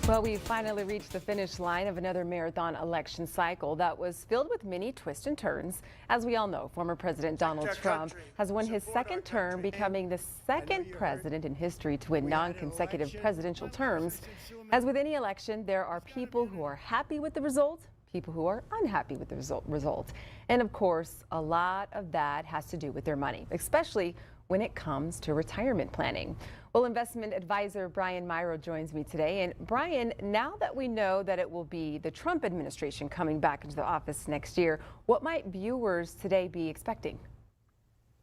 Well, we finally reached the finish line of another marathon election cycle that was filled with many twists and turns. As we all know, former President Donald Trump has won his second term, becoming the second president in history to win non-consecutive presidential terms. As with any election, there are people who are happy with the result, people who are unhappy with the result. And of course, a lot of that has to do with their money, especially when it comes to retirement planning. Well, investment advisor Brian Mirau joins me today. And Brian, now that we know that it will be the Trump administration coming back into the office next year, what might viewers today be expecting?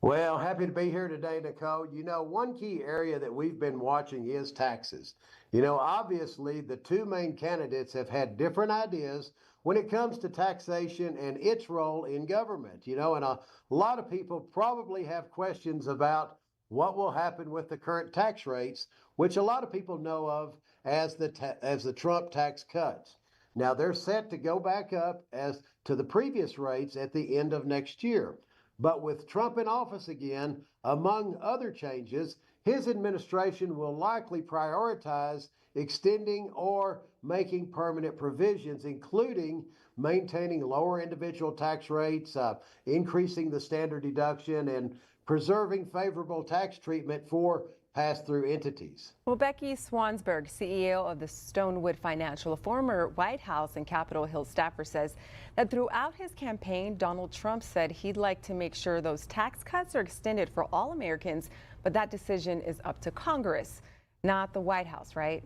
Well, happy to be here today, Nicole. You know, one key area that we've been watching is taxes. You know, obviously, the two main candidates have had different ideas when it comes to taxation and its role in government. You know, and a lot of people probably have questions about what will happen with the current tax rates, which a lot of people know of as the Trump tax cuts. Now, they're set to go back up as to the previous rates at the end of next year. But with Trump in office again, among other changes, his administration will likely prioritize extending or making permanent provisions, including maintaining lower individual tax rates, increasing the standard deduction, and preserving favorable tax treatment for pass-through entities. Well, Becky Swansberg, CEO of the Stonewood Financial, a former White House and Capitol Hill staffer, says that throughout his campaign, Donald Trump said he'd like to make sure those tax cuts are extended for all Americans, but that decision is up to Congress, not the White House, right?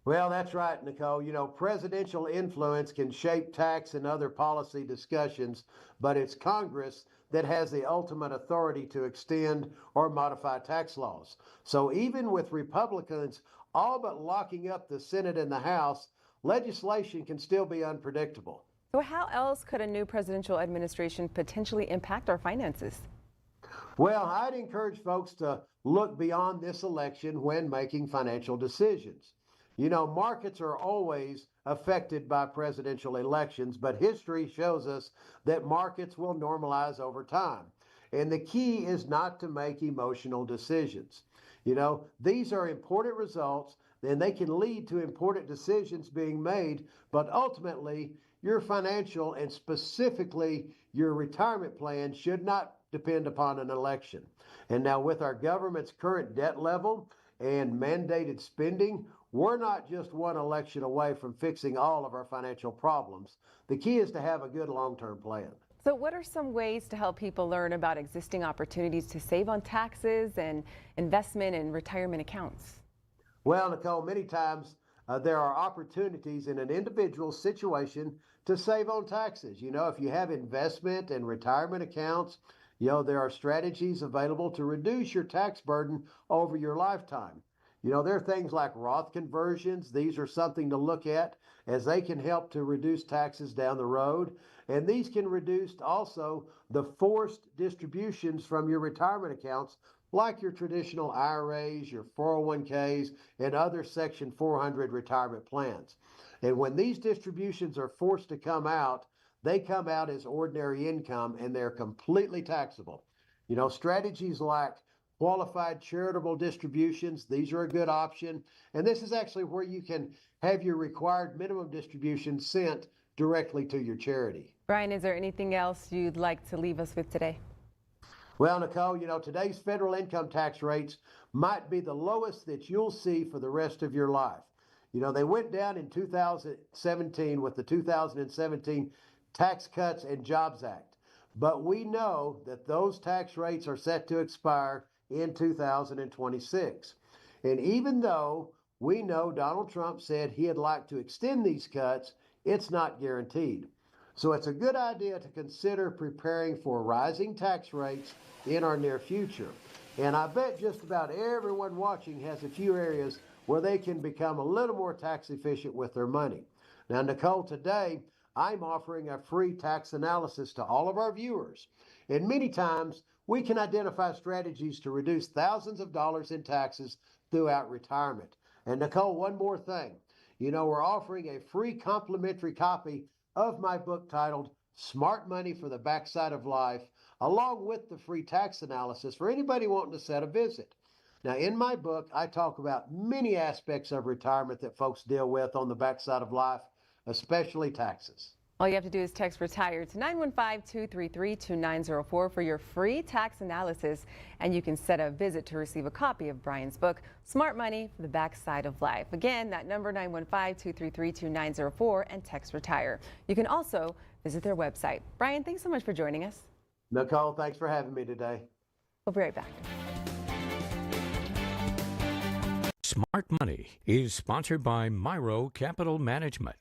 Well, that's right, Nicole. You know, presidential influence can shape tax and other policy discussions, but it's Congress that has the ultimate authority to extend or modify tax laws. So even with Republicans all but locking up the Senate and the House, legislation can still be unpredictable. So how else could a new presidential administration potentially impact our finances? Well, I'd encourage folks to look beyond this election when making financial decisions. You know, markets are always affected by presidential elections, but history shows us that markets will normalize over time. And the key is not to make emotional decisions. You know, these are important results, and they can lead to important decisions being made, but ultimately, your financial and specifically your retirement plan should not depend upon an election. And now, with our government's current debt level and mandated spending, we're not just one election away from fixing all of our financial problems. The key is to have a good long-term plan. So what are some ways to help people learn about existing opportunities to save on taxes and investment and retirement accounts? Well, Nicole, many times there are opportunities in an individual's situation to save on taxes. You know, if you have investment and retirement accounts, you know, there are strategies available to reduce your tax burden over your lifetime. You know, there are things like Roth conversions. These are something to look at as they can help to reduce taxes down the road. And these can reduce also the forced distributions from your retirement accounts, like your traditional IRAs, your 401ks, and other Section 400 retirement plans. And when these distributions are forced to come out, they come out as ordinary income and they're completely taxable. You know, strategies like qualified charitable distributions, these are a good option. And this is actually where you can have your required minimum distribution sent directly to your charity. Brian, is there anything else you'd like to leave us with today? Well, Nicole, you know, today's federal income tax rates might be the lowest that you'll see for the rest of your life. You know, they went down in 2017 with the 2017 Tax Cuts and Jobs Act. But we know that those tax rates are set to expire in 2026. And even though we know Donald Trump said he'd like to extend these cuts, it's not guaranteed. So it's a good idea to consider preparing for rising tax rates in our near future. And I bet just about everyone watching has a few areas where they can become a little more tax efficient with their money. Now, Nicole, today I'm offering a free tax analysis to all of our viewers. And many times we can identify strategies to reduce thousands of dollars in taxes throughout retirement. And Nicole, one more thing. You know, we're offering a free complimentary copy of my book titled Smart Money for the Backside of Life, along with the free tax analysis for anybody wanting to set a visit. Now, in my book, I talk about many aspects of retirement that folks deal with on the backside of life, especially taxes. All you have to do is text RETIRE to 915-233-2904 for your free tax analysis, and you can set a visit to receive a copy of Brian's book, Smart Money for the Backside of Life. Again, that number 915-233-2904 and text RETIRE. You can also visit their website. Brian, thanks so much for joining us. Nicole, thanks for having me today. We'll be right back. Smart Money is sponsored by Mirau Capital Management.